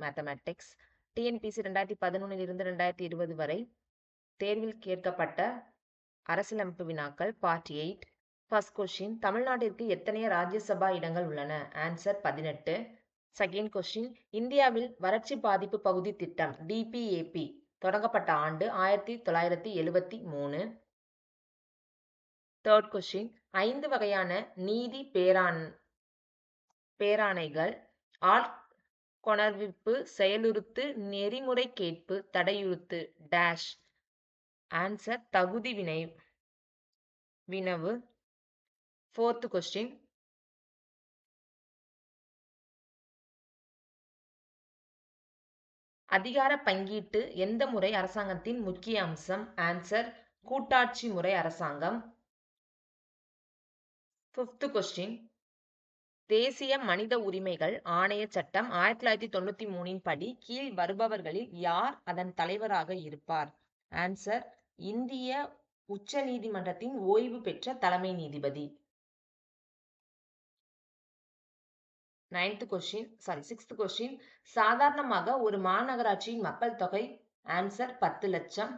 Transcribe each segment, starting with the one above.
Mathematics. TNPSC 2011 2020 வரை தேர்வில் கேட்கப்பட்ட அரசியலமைப்பு வினாக்கள் பார்ட் 8. ஃபர்ஸ்ட் கொஸ்டின், தமிழ்நாட்டிற்கு எத்தனை ராஜ்யசபா இடங்கள் உள்ளன? ஆன்சர் 18. செகண்ட் கொஸ்டின், இந்தியாவில் வறட்சி பாதிப்பு பகுதி திட்டம் DPAP தொடங்கப்பட்ட ஆண்டு 1973. தேர்ட் கொஸ்டின், 5 வகையான நீதி பேராணைகள் ஆட்கொணர்விப்பு, செயலுறுத்து, நெறிமுறை கேட்பு, தடையுறுத்து டேஷ். ஆன்சர் தகுதி வினவு. ஃபோர்த் கொஸ்டின், அதிகார பங்கீட்டு எந்த முறை அரசாங்கத்தின் முக்கிய அம்சம்? ஆன்சர் கூட்டாட்சி முறை அரசாங்கம். ஃபிஃப்த் கொஸ்டின், தேசிய மனித உரிமைகள் ஆணைய சட்டம் 1993 படி கீழ் வருபவர்களில் யார் அதன் தலைவராக இருப்பார்? ஆன்சர் இந்திய உச்ச நீதிமன்றத்தின் ஓய்வு பெற்ற தலைமை நீதிபதி. சிக்ஸ்த் கொஸ்டின், சாதாரணமாக ஒரு மாநகராட்சியின் மக்கள் தொகை? ஆன்சர் 10 லட்சம்.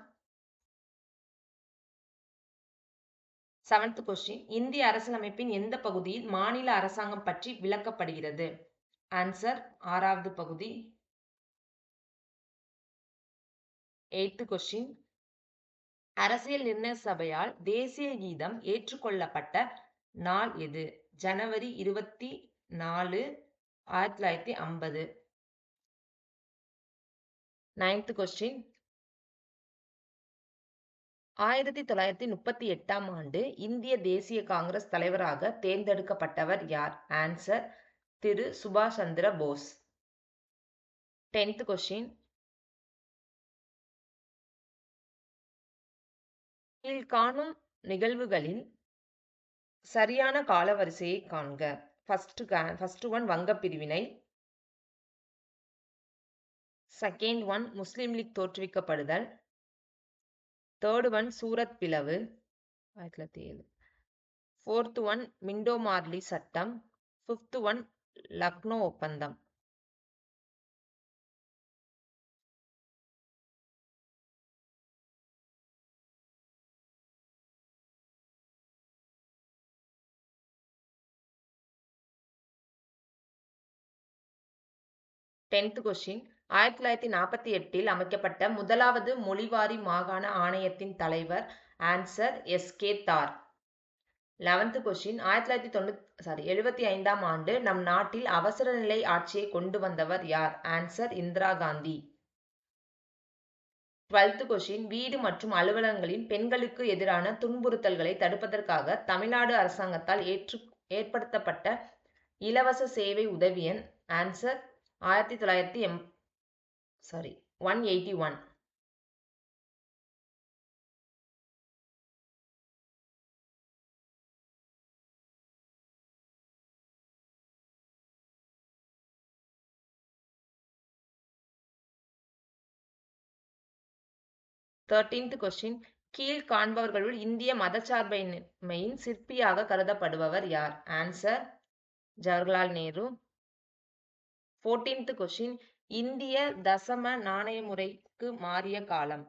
செவன்த் கொஸ்டின், இந்திய அரசியலமைப்பின் எந்த பகுதியில் மாநில அரசாங்கம் பற்றி விளக்கப்படுகிறது? ஆன்சர் 6வது பகுதி. எய்த் கொஸ்டின், அரசியல் நிர்ணய சபையால் தேசிய கீதம் ஏற்றுக்கொள்ளப்பட்ட நாள் எது? ஜனவரி 24, 1950. நைன்த் கொஸ்டின், 1938 ஆண்டு இந்திய தேசிய காங்கிரஸ் தலைவராக தேர்ந்தெடுக்கப்பட்டவர் யார்? ஆன்சர் திரு சுபாஷ் சந்திர போஸ். 10th கொஸ்டின், கீழ்காணும் நிகழ்வுகளின் சரியான காலவரிசையை காண்க. ஃபர்ஸ்ட் ஒன் வங்க பிரிவினை. செகண்ட் ஒன் முஸ்லிம் லீக் தோற்றுவிக்கப்படுதல். தேர்ட் ஒன் சூரத் பிளவு 1907. ஃபோர்த் ஒன் மிண்டோ மார்லி சட்டம். ஃபிஃப்த் ஒன் லக்னோ ஒப்பந்தம். டென்த் கொஸ்டின், 1948 அமைக்கப்பட்ட முதலாவது மொழிவாரி மாகாண ஆணையத்தின் தலைவர்? ஆன்சர் SK தார். 11th கொஸ்டின், 1975 ஆண்டு நம் நாட்டில் அவசர நிலை ஆட்சியை கொண்டு வந்தவர் யார்? Answer Indira Gandhi. 12th question, வீடு மற்றும் அலுவலகங்களில் பெண்களுக்கு எதிரான துன்புறுத்தல்களை தடுப்பதற்காக தமிழ்நாடு அரசாங்கத்தால் ஏற்படுத்தப்பட்ட இலவச சேவை உதவி எண்? ஆன்சர் 181. 13th கொஸ்டின், கீழ் காண்பவர்களுள் இந்திய மதச்சார்பின்மையின் சிற்பியாக கருதப்படுபவர் யார்? Answer Jawaharlal Nehru. 14th question, இந்திய தசம நாணய முறைக்கு மாறிய காலம்?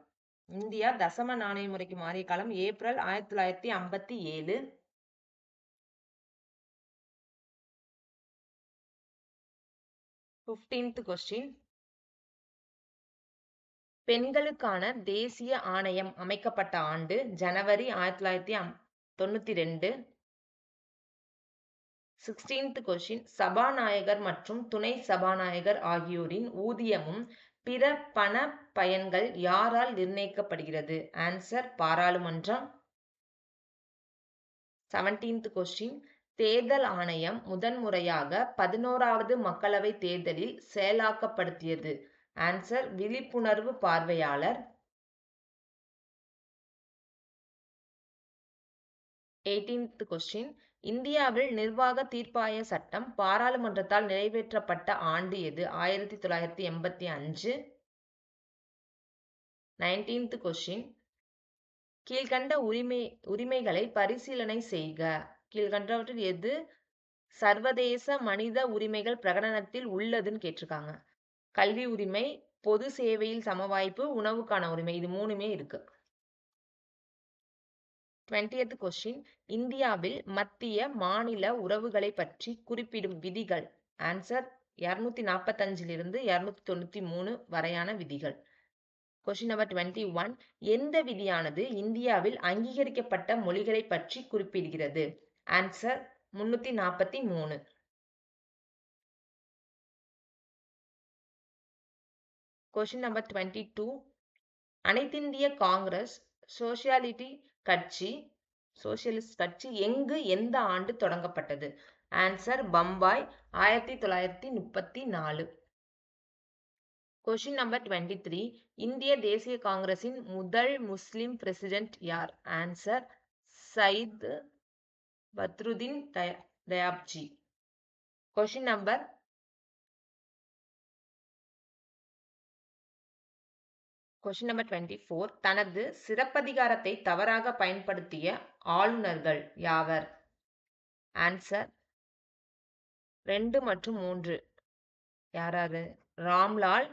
இந்தியா தசம நாணய முறைக்கு மாறிய காலம் ஏப்ரல் 1957. 15th கொஸ்டின், பெண்களுக்கான தேசிய ஆணையம் அமைக்கப்பட்ட ஆண்டு? ஜனவரி 1992. 16th கொஸ்டின், சபாநாயகர் மற்றும் துணை சபாநாயகர் ஆகியோரின் ஊதியமும் பிற பண பயன்கள் யாரால் நிர்ணயிக்கப்படுகிறது? ஆன்சர் பாராளுமன்றம். 17th கொஸ்டின், தேர்தல் ஆணையம் முதன்முறையாக 11வது மக்களவை தேர்தலில் செயலாக்கப்படுத்தியது? ஆன்சர் விழிப்புணர்வு பார்வையாளர். 18th கொஸ்டின், இந்தியாவில் நிர்வாக தீர்ப்பாய சட்டம் பாராளுமன்றத்தால் நிறைவேற்றப்பட்ட ஆண்டு எது? 1985. 19th கொஸ்டின், கீழ்கண்ட உரிமைகளை பரிசீலனை செய்க. கீழ்கண்டவற்றில் எது சர்வதேச மனித உரிமைகள் பிரகடனத்தில் உள்ளதுன்னு கேட்டிருக்காங்க. கல்வி உரிமை, பொது சேவையில் சமவாய்ப்பு, உணவுக்கான உரிமை இது 3மே இருக்கு. 20th கொஸ்டின் இந்தியாவில் மத்திய மாநில உறவுகளை பற்றி குறிப்பிடும் விதிகள். ஆன்சர் 245 293 வரையான விதிகள். கொஸ்டின் நம்பர் 21 எந்த விதியானது இந்தியாவில் அங்கீகரிக்கப்பட்ட மொழிகளை பற்றி குறிப்பிடுகிறது. ஆன்சர் 343. கொஸ்டின் நம்பர் 22 அனைத்திந்திய காங்கிரஸ் சோசியலிஸ்ட் கட்சி எங்கு எந்த ஆண்டு தொடங்கப்பட்டது. ஆன்சர் பம்பாய் 1934. கொஸ்டின் நம்பர் 23 இந்திய தேசிய காங்கிரசின் முதல் முஸ்லிம் பிரசிடென்ட் யார். Answer Syed Badruddin Tyabji. Question number 24 தனது சிறப்பதிகாரத்தை தவறாக பயன்படுத்திய ஆளுநர்கள் யாவர். ஆன்சர் 2 மற்றும் 3. யாராரு? ராம்லால்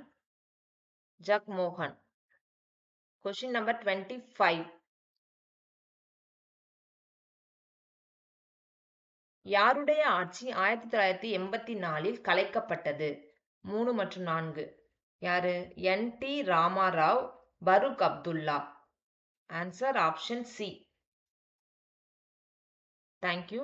ஜக்மோகன். கொஸ்டின் நம்பர் 25 யாருடைய ஆட்சி 1984 கலைக்கப்பட்டது. 3 மற்றும் 4. யாரு? NT Rama Rao, Farooq Abdullah. Answer option C. Thank you.